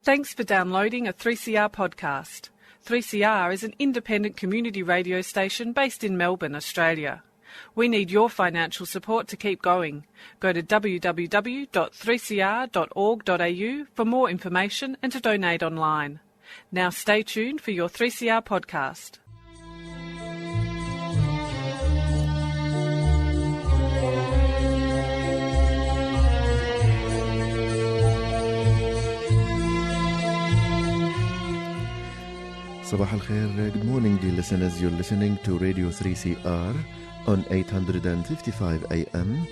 Thanks for downloading a 3CR podcast. 3CR is an independent community radio station based in Melbourne, Australia. We need your financial support to keep going. Go to www.3cr.org.au for more information and to donate online. Now stay tuned for your 3CR podcast. Sabah al-Khair, good morning dear listeners. You're listening to Radio 3CR on 855 AM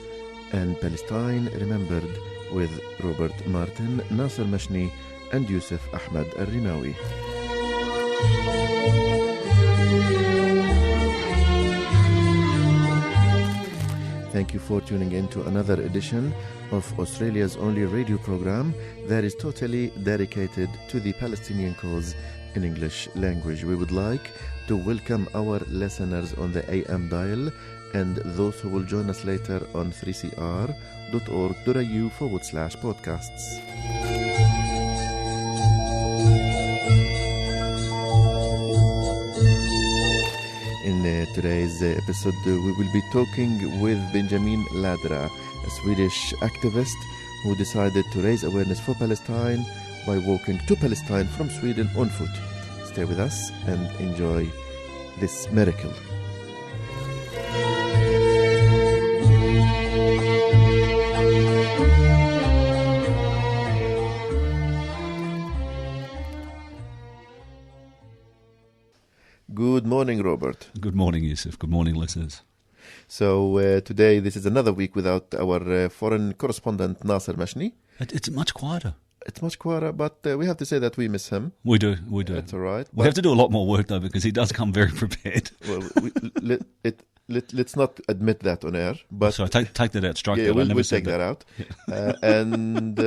and Palestine Remembered with Robert Martin, Nasser Mashni and Yusuf Ahmed al-Rimawi. Thank you for tuning in to another edition of Australia's only radio program that is totally dedicated to the Palestinian cause in English language. We would like to welcome our listeners on the AM dial and those who will join us later on 3cr.org.au/podcasts. In today's episode, we will be talking with Benjamin Ladraa, a Swedish activist who decided to raise awareness for Palestine by walking to Palestine from Sweden on foot. Stay with us and enjoy this miracle. Good morning, Robert. Good morning, Yusuf. Good morning, listeners. So today, this is another week without our foreign correspondent, Nasser Mashni. It's much quieter. It's much quieter, but we have to say that we miss him. We do. That's all right. We have to do a lot more work, though, because he does come very prepared. Well, let's not admit that on air. But so take that out. Strike that. We'll take that out. Yeah. And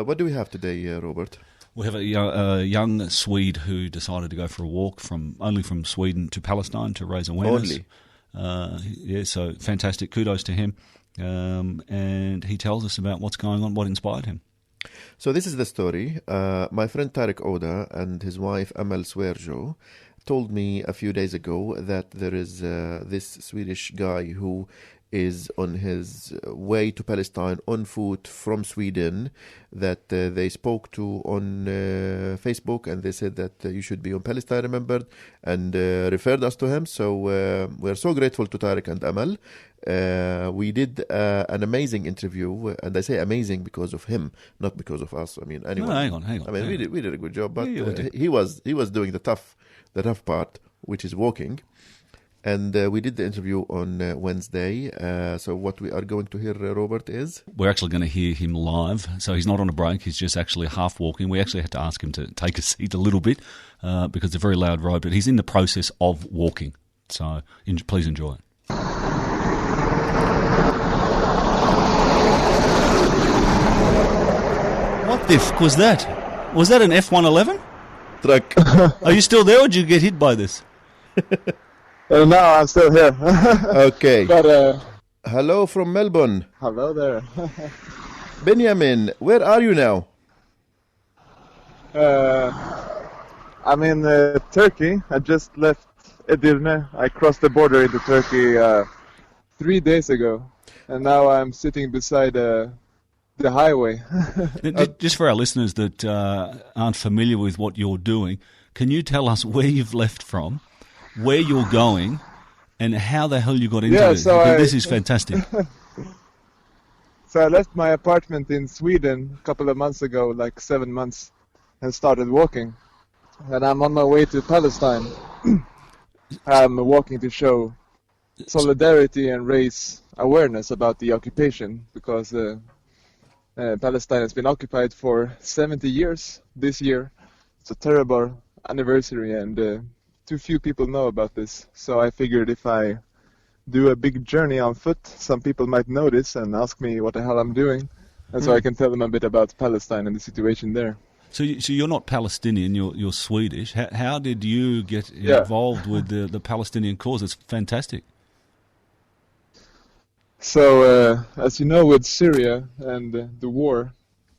what do we have today, Robert? We have a young Swede who decided to go for a walk from Sweden to Palestine to raise awareness. Only? So fantastic. Kudos to him. And he tells us about what's going on, what inspired him. So this is the story. My friend Tariq Oda and his wife Amal Swerjo told me a few days ago that there is this Swedish guy who is on his way to Palestine on foot from Sweden that they spoke to on Facebook, and they said that you should be on Palestine Remembered and referred us to him. So we're so grateful to Tariq and Amal. We did an amazing interview, and I say amazing because of him, not because of us. I mean, anyone. No, hang on. I mean, we did a good job, but yeah, he was doing the tough part, which is walking. And we did the interview on Wednesday. So what we are going to hear, Robert, is? We're actually going to hear him live. So he's not on a break. He's just actually half walking. We actually had to ask him to take a seat a little bit because it's a very loud road. But he's in the process of walking. So please enjoy it. What the f*** was that? Was that an F-111? Truck. Are you still there or did you get hit by this? No, I'm still here. Okay. But, hello from Melbourne. hello there. Benjamin, where are you now? I'm in Turkey. I just left Edirne. I crossed the border into Turkey 3 days ago. And now I'm sitting beside the highway. Just for our listeners that aren't familiar with what you're doing, can you tell us where you've left from, where you're going, and how the hell you got into this? This is fantastic. So I left my apartment in Sweden a couple of months ago, like 7 months, and started walking. And I'm on my way to Palestine. I'm walking to show solidarity and raise awareness about the occupation, because Palestine has been occupied for 70 years this year. It's a terrible anniversary, and too few people know about this. So I figured if I do a big journey on foot, some people might notice and ask me what the hell I'm doing, and so I can tell them a bit about Palestine and the situation there. So you're not Palestinian, you're Swedish. How did you get involved with the Palestinian cause? It's fantastic. So, as you know, with Syria and the war,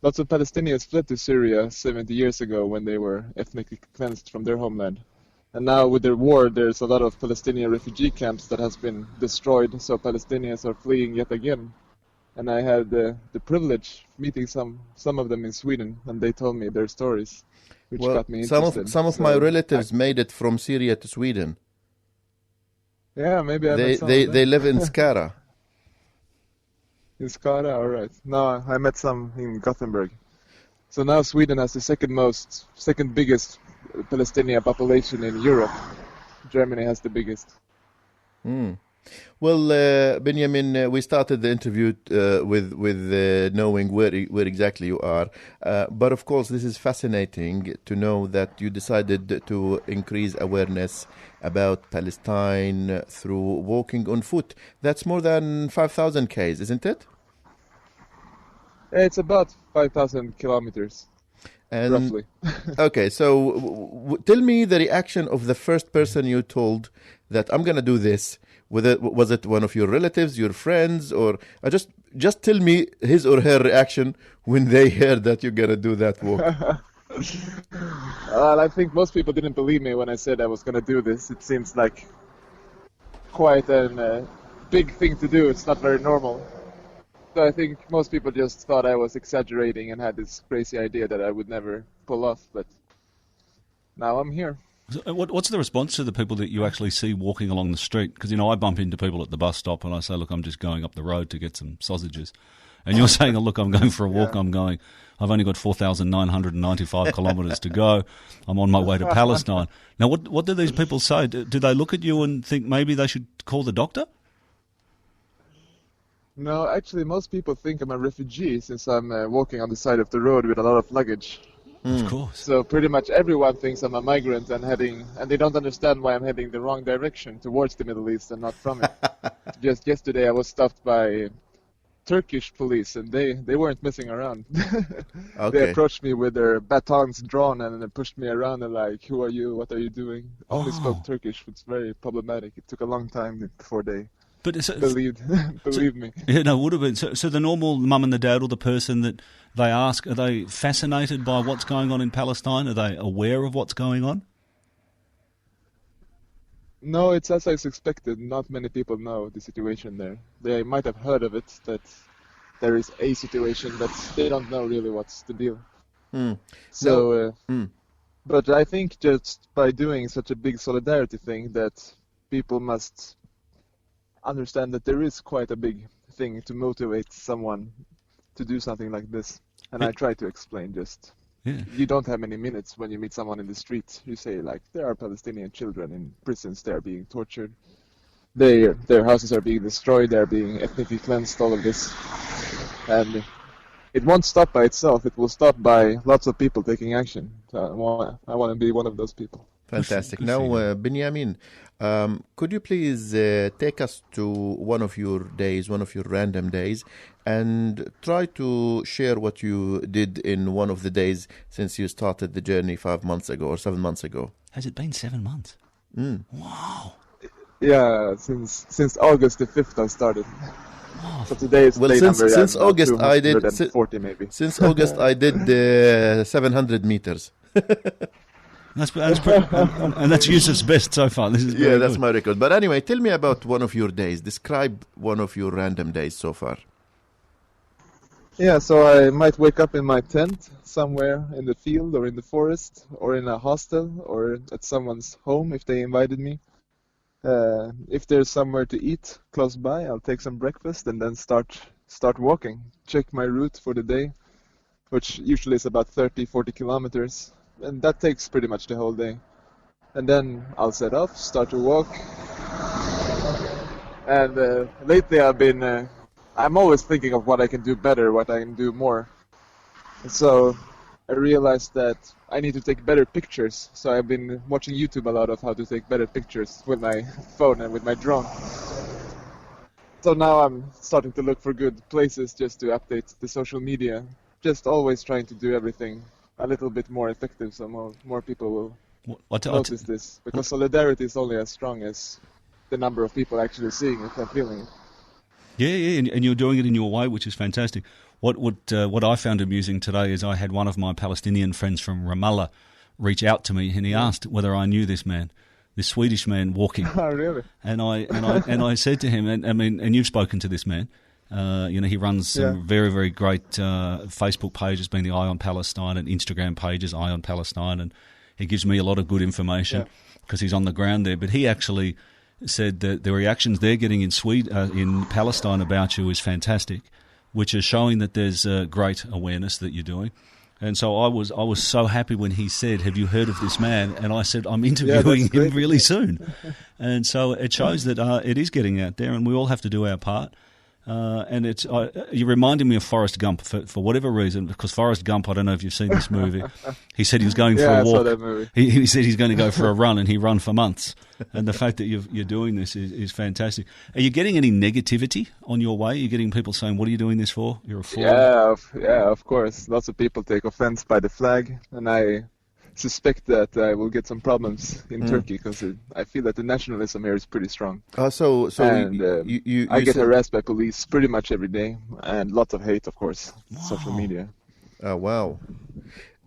lots of Palestinians fled to Syria 70 years ago when they were ethnically cleansed from their homeland. And now with the war, there's a lot of Palestinian refugee camps that has been destroyed, so Palestinians are fleeing yet again. And I had the privilege of meeting some of them in Sweden, and they told me their stories, which got me interested. Some of my relatives made it from Syria to Sweden. Yeah, maybe they live in Skara. In Skara, all right. No, I met some in Gothenburg. So now Sweden has the second biggest Palestinian population in Europe. Germany has the biggest. Well, Benjamin, we started the interview with knowing where exactly you are. But of course, this is fascinating to know that you decided to increase awareness about Palestine through walking on foot. That's more than 5,000 k's, isn't it? It's about 5,000 kilometers. Roughly. Okay, so tell me the reaction of the first person you told that I'm going to do this. Was it one of your relatives, your friends, or just tell me his or her reaction when they heard that you're going to do that walk? Well, I think most people didn't believe me when I said I was going to do this. It seems like quite a big thing to do. It's not very normal. So I think most people just thought I was exaggerating and had this crazy idea that I would never pull off, but now I'm here. So what's the response to the people that you actually see walking along the street? Because, I bump into people at the bus stop and I say, look, I'm just going up the road to get some sausages. And you're saying, oh, look, I'm going for a walk. Yeah. I've only got 4,995 kilometres to go. I'm on my way to Palestine. Now, what do these people say? Do they look at you and think maybe they should call the doctor? No, actually, most people think I'm a refugee since I'm walking on the side of the road with a lot of luggage. Of course. So pretty much everyone thinks I'm a migrant and they don't understand why I'm heading the wrong direction towards the Middle East and not from it. Just yesterday I was stopped by Turkish police and they weren't messing around. Okay. They approached me with their batons drawn and they pushed me around and like, who are you? What are you doing? Only spoke Turkish, which is very problematic. It took a long time before they believe me. Yeah, no, it would have been. So the normal mum and the dad or the person that they ask, are they fascinated by what's going on in Palestine? Are they aware of what's going on? No, it's as I expected. Not many people know the situation there. They might have heard of it, that there is a situation, but they don't know really what's the deal. But I think just by doing such a big solidarity thing that people must understand that there is quite a big thing to motivate someone to do something like this. And I try to explain you don't have many minutes when you meet someone in the street. You say, like, there are Palestinian children in prisons, they are being tortured. Their houses are being destroyed, they are being ethnically cleansed, all of this. And it won't stop by itself, it will stop by lots of people taking action. So I want to be one of those people. Fantastic. Now, Benjamin, could you please take us to one of your days, one of your random days, and try to share what you did in one of the days since you started the journey 5 months ago or 7 months ago? Has it been 7 months? Wow. Yeah, since August the 5th I started. So today is since August I did 40 maybe. Since August I did 700 meters. And that's Yusuf's best so far. This is that's my record. But anyway, tell me about one of your days. Describe one of your random days so far. Yeah, so I might wake up in my tent somewhere in the field or in the forest or in a hostel or at someone's home if they invited me. If there's somewhere to eat close by, I'll take some breakfast and then start walking. Check my route for the day, which usually is about 30-40 kilometers. And that takes pretty much the whole day. And then I'll set off, start to walk. And lately I'm always thinking of what I can do better, what I can do more. And so I realized that I need to take better pictures. So I've been watching YouTube a lot of how to take better pictures with my phone and with my drone. So now I'm starting to look for good places just to update the social media. Just always trying to do everything a little bit more effective so more people will notice this. Because solidarity is only as strong as the number of people actually seeing it and feeling it. Yeah, and you're doing it in your way, which is fantastic. What I found amusing today is I had one of my Palestinian friends from Ramallah reach out to me, and he asked whether I knew this man, this Swedish man walking. Oh, really? And I said to him, and you've spoken to this man. He runs some very, very great Facebook pages, being the Eye on Palestine, and Instagram pages, Eye on Palestine, and he gives me a lot of good information because he's on the ground there. But he actually said that the reactions they're getting in Palestine about you is fantastic, which is showing that there's great awareness that you're doing. And so I was so happy when he said, "Have you heard of this man?" And I said, "I'm interviewing him really soon." And so it shows that it is getting out there, and we all have to do our part. And it's you reminded me of Forrest Gump for whatever reason, because Forrest Gump, I don't know if you've seen this movie. He said he was going for a walk. I saw that movie. He said he's going to go for a run, and he ran for months. And the fact that you're doing this is fantastic. Are you getting any negativity on your way? Are you getting people saying, "What are you doing this for? You're a fool." Yeah, of course. Lots of people take offense by the flag, and I suspect that I will get some problems in Turkey because I feel that the nationalism here is pretty strong. I get harassed by police pretty much every day, and lots of hate, of course, social media. Oh, wow.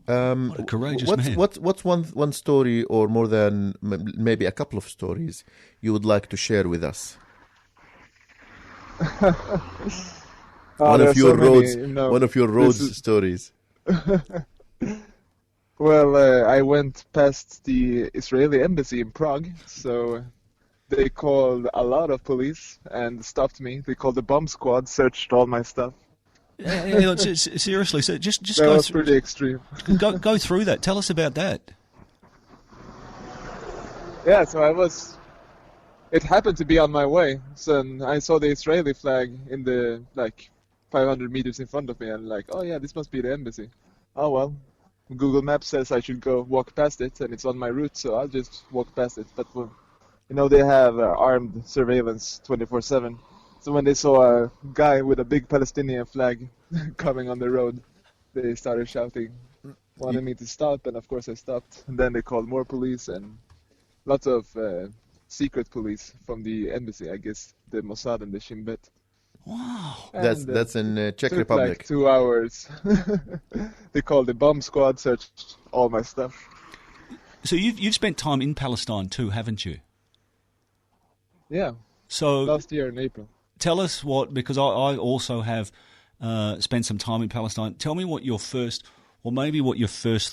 What a courageous man. What's one story, or more than maybe a couple of stories, you would like to share with us? One of your roads stories. Well, I went past the Israeli embassy in Prague, so they called a lot of police and stopped me. They called the bomb squad, searched all my stuff. Seriously, so just that was pretty extreme. Go through that. Tell us about that. Yeah, so it happened to be on my way. So I saw the Israeli flag in the 500 meters in front of me, and oh yeah, this must be the embassy. Oh well. Google Maps says I should go walk past it, and it's on my route, so I'll just walk past it. But, they have armed surveillance 24/7. So when they saw a guy with a big Palestinian flag coming on the road, they started shouting, wanted me to stop, and of course I stopped. And then they called more police and lots of secret police from the embassy, I guess, the Mossad and the Shin Bet. Wow. That's in Czech Republic. 2 hours. They called the bomb squad, searched all my stuff. So you've spent time in Palestine too, haven't you? Yeah. So last year in April. Tell us because I also have spent some time in Palestine. Tell me what your first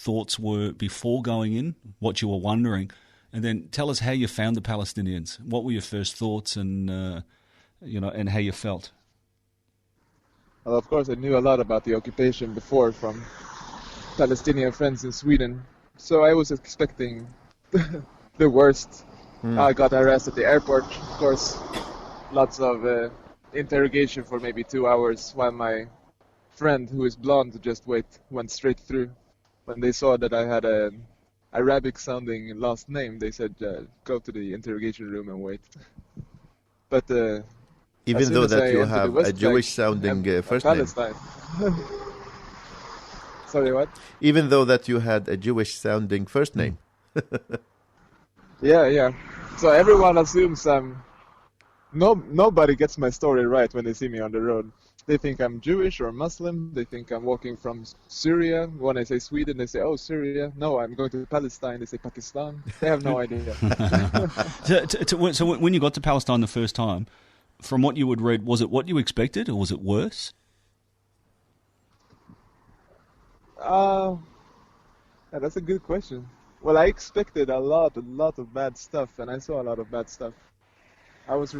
thoughts were before going in, what you were wondering, and then tell us how you found the Palestinians. What were your first thoughts and and how you felt? Well, of course, I knew a lot about the occupation before from Palestinian friends in Sweden, so I was expecting the worst. I got harassed at the airport, of course, lots of interrogation for maybe 2 hours, while my friend, who is blonde, just went straight through. When they saw that I had an Arabic-sounding last name, they said, go to the interrogation room and wait. But even though that you have a Jewish-sounding first name. Sorry, what? Even though that you had a Jewish-sounding first name. Yeah. So everyone assumes nobody gets my story right when they see me on the road. They think I'm Jewish or Muslim. They think I'm walking from Syria. When I say Sweden, they say, "Oh, Syria." No, I'm going to Palestine. They say Pakistan. They have no idea. So when you got to Palestine the first time, from what you had read, was it what you expected or was it worse? That's a good question. Well, I expected a lot of bad stuff, and I saw a lot of bad stuff. It's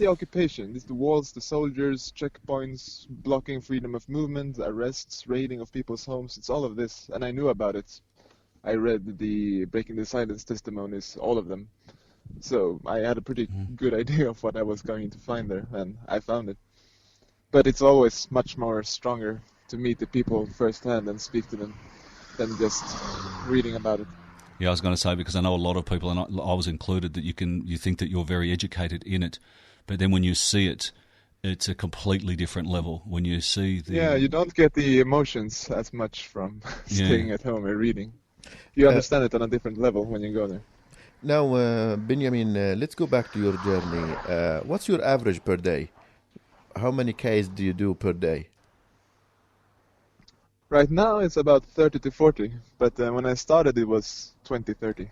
the occupation. It's the walls, the soldiers, checkpoints, blocking freedom of movement, arrests, raiding of people's homes. It's all of this, and I knew about it. I read the Breaking the Silence testimonies, all of them. So I had a pretty good idea of what I was going to find there, and I found it. But it's always much more stronger to meet the people firsthand and speak to them than just reading about it. Yeah, I was going to say, because I know a lot of people, and I was included, that you think that you're very educated in it, but then when you see it, it's a completely different level. When you see you don't get the emotions as much from staying at home and reading. You understand it on a different level when you go there. Now, Benjamin, let's go back to your journey. What's your average per day? how many Ks do you do per day? Right now it's about 30 to 40, but when I started it was 20, 30.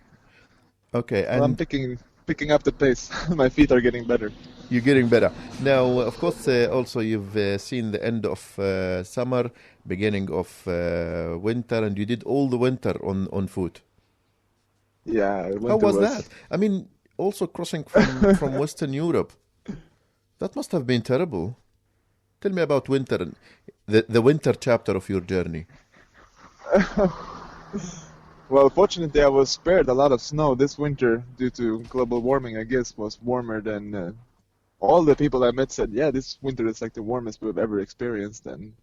Okay, and well, I'm picking up the pace. My feet are getting better. You're getting better. Now, of course, also you've seen the end of summer, beginning of winter, and you did all the winter on foot. Yeah, how was that? I mean, also crossing from Western Europe. That must have been terrible. Tell me about winter, the winter chapter of your journey. Well, fortunately, I was spared a lot of snow this winter due to global warming. I guess was warmer than all the people I met said. Yeah, this winter is like the warmest we've ever experienced, and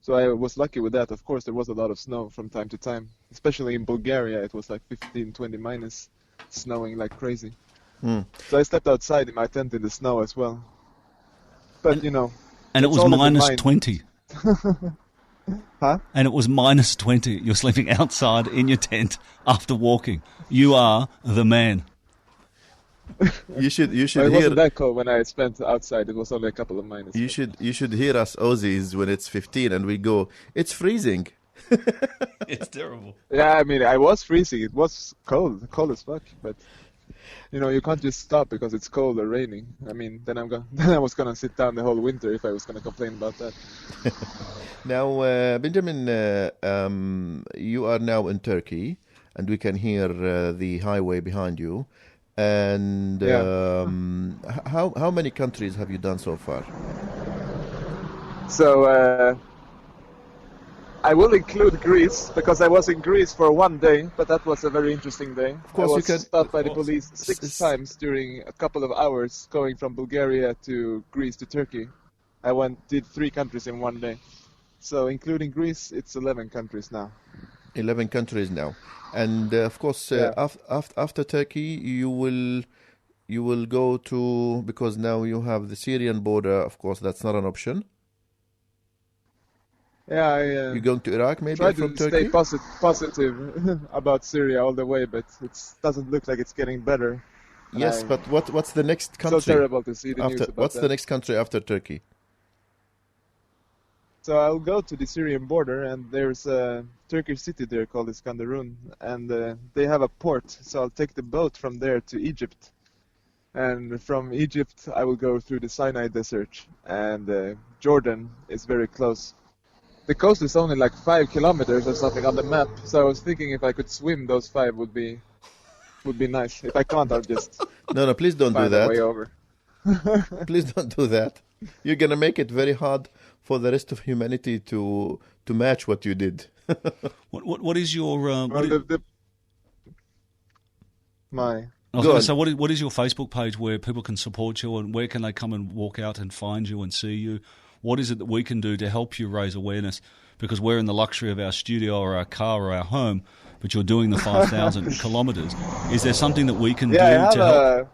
so I was lucky with that. Of course, there was a lot of snow from time to time, especially in Bulgaria. It was like 15, 20 minus, snowing like crazy. So I stepped outside in my tent in the snow as well. But and it was minus 20. Huh? And it was minus 20. You're sleeping outside in your tent after walking. You are the man. You should it hear. Wasn't that cold when I spent outside. It was only a couple of minus. You should hear us Aussies when it's 15 and we go, it's freezing. It's terrible. Yeah, I mean, I was freezing. It was cold as fuck. But you can't just stop because it's cold or raining. I mean, then I was gonna sit down the whole winter if I was gonna complain about that. Now, Benjamin, you are now in Turkey, and we can hear the highway behind you. And how many countries have you done so far? So I will include Greece because I was in Greece for one day, but that was a very interesting day. Of course, I was stopped by the police 6 times during a couple of hours going from Bulgaria to Greece to Turkey. I did 3 countries in one day. So including Greece, it's 11 countries now. 11 countries now. And of course, after Turkey, you will go to, because now you have the Syrian border, of course, that's not an option. Yeah, you're going to Iraq, maybe, try from to Turkey? stay positive about Syria all the way, but it doesn't look like it's getting better. Yes, but what's the next country? So terrible to see the news about what's that. the next country after Turkey? So I'll go to the Syrian border, and there's a Turkish city there called Iskenderun, and they have a port. So I'll take the boat from there to Egypt, and from Egypt I will go through the Sinai Desert, and Jordan is very close. The coast is only like 5 kilometers or something on the map, so I was thinking if I could swim those 5 would be nice. If I can't, I'll just no, please don't do find a that. way over. Please don't do that. You're gonna make it very hard for the rest of humanity to match what you did. What is your my? I was going to say, what is your Facebook page where people can support you, and where can they come and walk out and find you and see you? What is it that we can do to help you raise awareness? Because we're in the luxury of our studio or our car or our home, but you're doing the 5,000 kilometres. Is there something that we can do to help?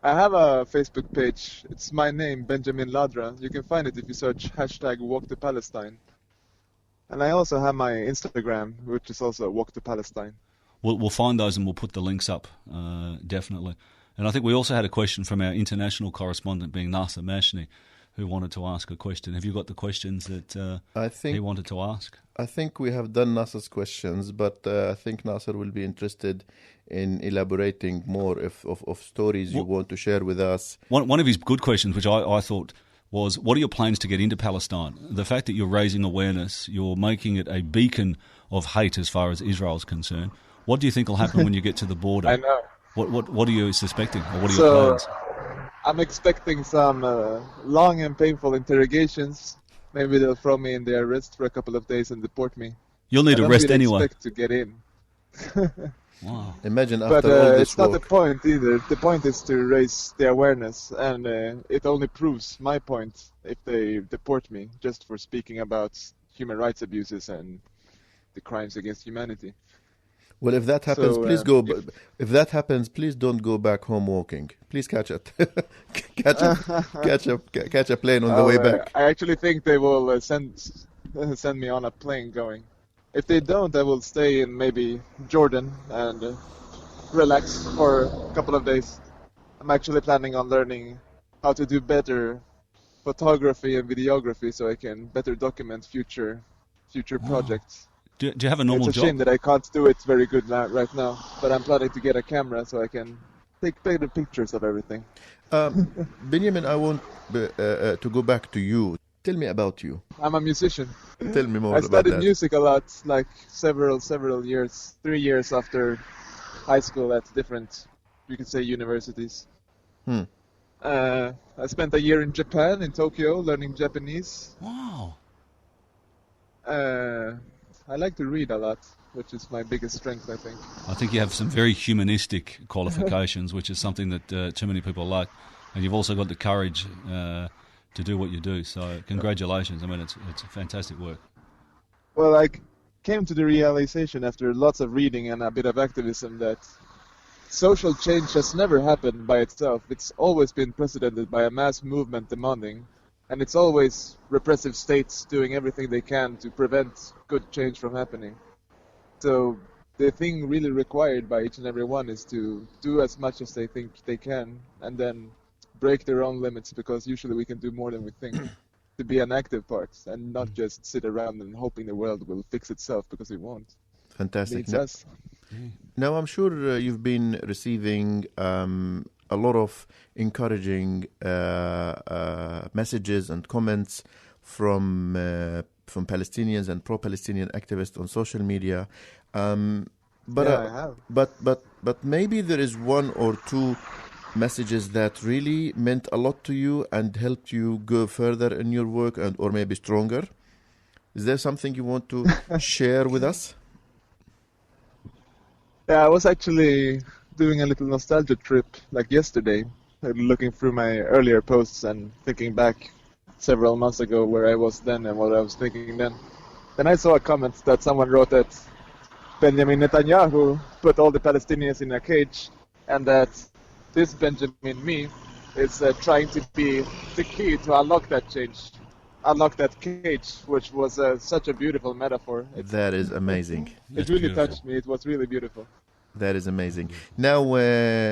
I have a Facebook page. It's my name, Benjamin Ladraa. You can find it if you search #WalkToPalestine. And I also have my Instagram, which is also Walk to Palestine. We'll find those and we'll put the links up, definitely. And I think we also had a question from our international correspondent, being Nasser Mashni, who wanted to ask a question. Have you got the questions that he wanted to ask? I think we have done Nasser's questions, but I think Nasser will be interested in elaborating more of stories you want to share with us. One of his good questions, which I thought was, what are your plans to get into Palestine? The fact that you're raising awareness, you're making it a beacon of hate as far as Israel's concerned. What do you think will happen when you get to the border? I know. What are you suspecting, or what are your plans? I'm expecting some long and painful interrogations. Maybe they'll throw me in the arrest for a couple of days and deport me. You'll need a rest anyway. I don't expect to get in. Wow. Imagine after all this it's not the point either. The point is to raise the awareness, and it only proves my point if they deport me just for speaking about human rights abuses and the crimes against humanity. Well, if that happens, please go. If that happens, please don't go back home walking. Please catch a plane on the way back. I actually think they will send me on a plane going. If they don't, I will stay in maybe Jordan and relax for a couple of days. I'm actually planning on learning how to do better photography and videography so I can better document future projects. Do you have a normal job? It's a shame that I can't do it very good right now, but I'm planning to get a camera so I can take better pictures of everything. Benjamin, I want to go back to you. Tell me about you. I'm a musician. Tell me more I about that. studied music a lot, like several years, 3 years after high school at different, you could say, universities. I spent a year in Japan, in Tokyo, learning Japanese. Wow. I like to read a lot, which is my biggest strength, I think. I think you have some very humanistic qualifications, which is something that too many people lack. And you've also got the courage to do what you do. So congratulations. I mean, it's fantastic work. Well, I came to the realization after lots of reading and a bit of activism that social change has never happened by itself. It's always been precedented by a mass movement demanding, and it's always repressive states doing everything they can to prevent good change from happening. So the thing really required by each and every one is to do as much as they think they can, and then break their own limits, because usually we can do more than we think. To be an active part and not just sit around and hoping the world will fix itself, because it won't. Fantastic. Us. Now, I'm sure you've been receiving a lot of encouraging messages and comments from Palestinians and pro-Palestinian activists on social media. I have. But maybe there is one or two messages that really meant a lot to you and helped you go further in your work, or maybe stronger. Is there something you want to share with us? Yeah, I was actually doing a little nostalgia trip like yesterday, looking through my earlier posts and thinking back several months ago where I was then and what I was thinking then. Then I saw a comment that someone wrote that Benjamin Netanyahu put all the Palestinians in a cage, and that this Benjamin me is trying to be the key to unlock that cage, which was such a beautiful metaphor. That is amazing. It really touched me. It was really beautiful. That is amazing. Now,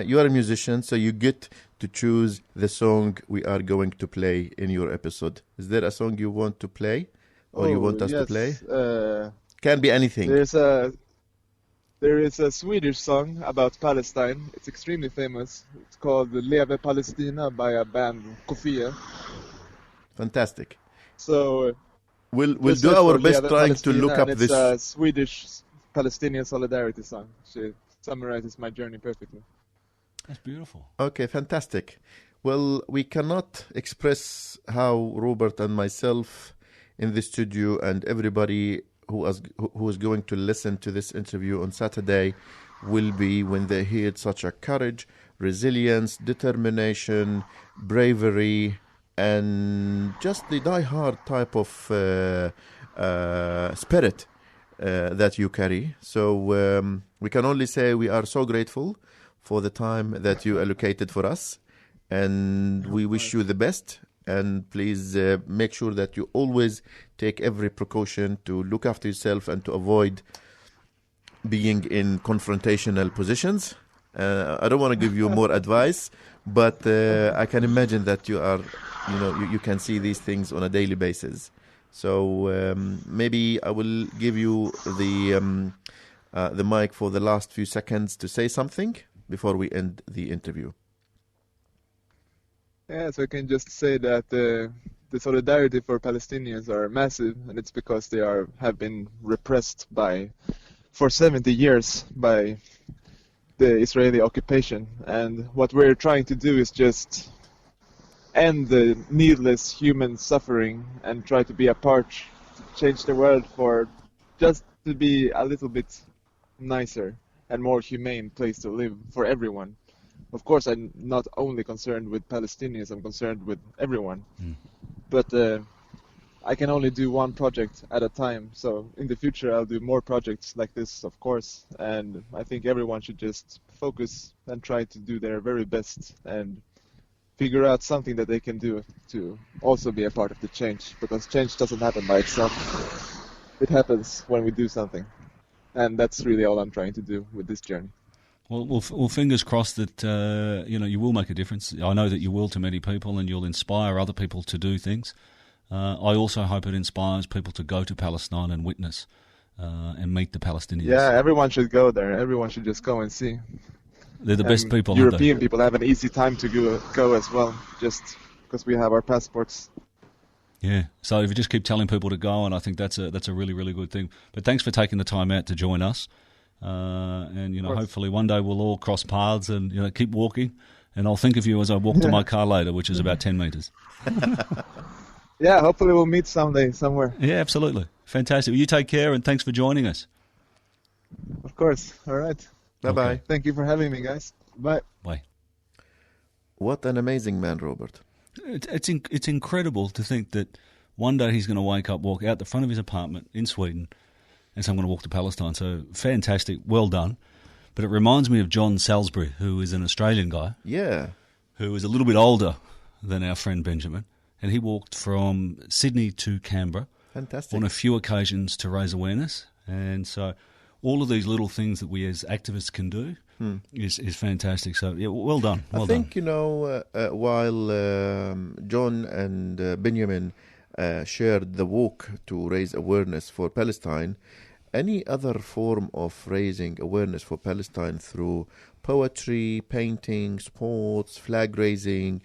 you are a musician, so you get to choose the song we are going to play in your episode. Is there a song you want to play, or you want us to play? Can be anything. There is a Swedish song about Palestine. It's extremely famous. It's called Leve Palestina by a band, Kofia. Fantastic. So we'll do our best trying to look up this. It's a Swedish Palestinian solidarity song. She summarizes my journey perfectly. That's beautiful. Okay, fantastic. Well, we cannot express how Robert and myself in the studio and everybody who is going to listen to this interview on Saturday will be when they hear such a courage, resilience, determination, bravery, and just the die-hard type of spirit that you carry. So we can only say we are so grateful for the time that you allocated for us, and we wish you the best. And please make sure that you always take every precaution to look after yourself and to avoid being in confrontational positions. I don't want to give you more advice, but I can imagine that you are, you can see these things on a daily basis. So maybe I will give you the mic for the last few seconds to say something before we end the interview. Yeah, so I can just say that the solidarity for Palestinians are massive, and it's because they have been repressed for 70 years by the Israeli occupation. And what we're trying to do is just end the needless human suffering and try to be a part to change the world for just to be a little bit nicer and more humane place to live for everyone. Of course, I'm not only concerned with Palestinians, I'm concerned with everyone. But I can only do one project at a time. So in the future, I'll do more projects like this, of course. And I think everyone should just focus and try to do their very best and figure out something that they can do to also be a part of the change. Because change doesn't happen by itself. It happens when we do something. And that's really all I'm trying to do with this journey. Well, fingers crossed that you will make a difference. I know that you will to many people, and you'll inspire other people to do things. I also hope it inspires people to go to Palestine and witness and meet the Palestinians. Yeah, everyone should go there. Everyone should just go and see. They're the best people. European people have an easy time to go as well, just because we have our passports. Yeah, so if you just keep telling people to go, and I think that's a really, really good thing. But thanks for taking the time out to join us. And hopefully one day we'll all cross paths and keep walking. And I'll think of you as I walk to my car later, which is about 10 metres. Yeah, hopefully we'll meet someday somewhere. Yeah, absolutely. Fantastic. Well, you take care, and thanks for joining us. Of course. All right. Bye-bye. Okay. Thank you for having me, guys. Bye. Bye. What an amazing man, Robert. It's incredible to think that one day he's going to wake up, walk out the front of his apartment in Sweden, and say, I'm going to walk to Palestine. So fantastic. Well done. But it reminds me of John Salisbury, who is an Australian guy. Yeah. Who is a little bit older than our friend Benjamin. And he walked from Sydney to Canberra. Fantastic. On a few occasions to raise awareness. And so all of these little things that we as activists can do is fantastic. So, yeah, well done. I think, while John and Benjamin shared the walk to raise awareness for Palestine, any other form of raising awareness for Palestine through poetry, painting, sports, flag raising,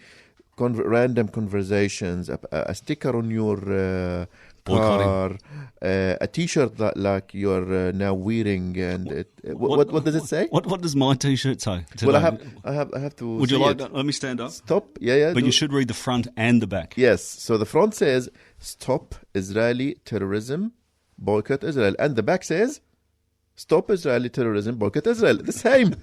random conversations, a sticker on your car, a T-shirt that like you're now wearing, and what does it say? What does my T-shirt say today? Well, I have to. Would you like that? Let me stand up. Stop. Yeah. But you should read the front and the back. Yes. So the front says "Stop Israeli Terrorism, Boycott Israel," and the back says "Stop Israeli Terrorism, Boycott Israel." The same.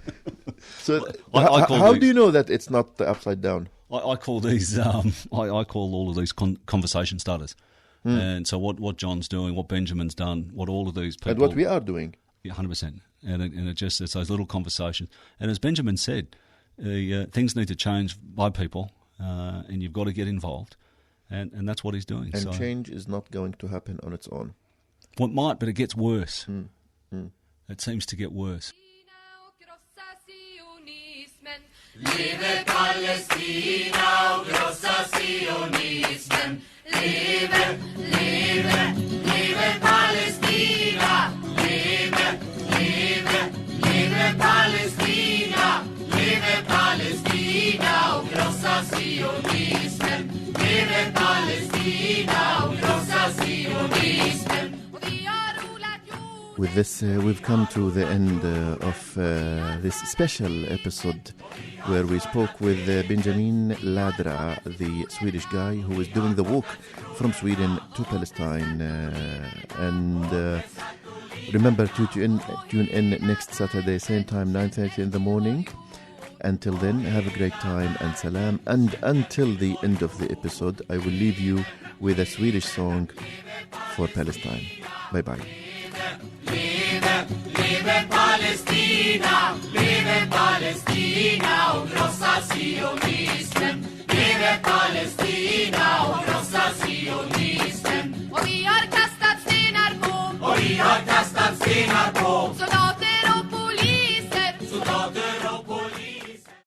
So how do you know that it's not upside down? I call these. I call all of these conversation starters. And so what John's doing, what Benjamin's done, what all of these people... And what we are doing. Yeah, 100%. And it's those little conversations. And as Benjamin said, things need to change by people, and you've got to get involved. And that's what he's doing. And change is not going to happen on its own. Well, it might, but it gets worse. It seems to get worse. Leve Palestina och krossa sionismen. Leve, leve, leve Palestina. Leve, leve, leve Palestina. Leve Palestina och krossa sionismen. Leve Palestina och krossa sionismen. With this, we've come to the end of this special episode where we spoke with Benjamin Ladraa, the Swedish guy who is doing the walk from Sweden to Palestine. And remember to tune in next Saturday, same time, 9:30 in the morning. Until then, have a great time and salam. And until the end of the episode, I will leave you with a Swedish song for Palestine. Bye-bye. Leve Palestina, leve Palestina och krossa sionismen. Leve Palestina och krossa sionismen.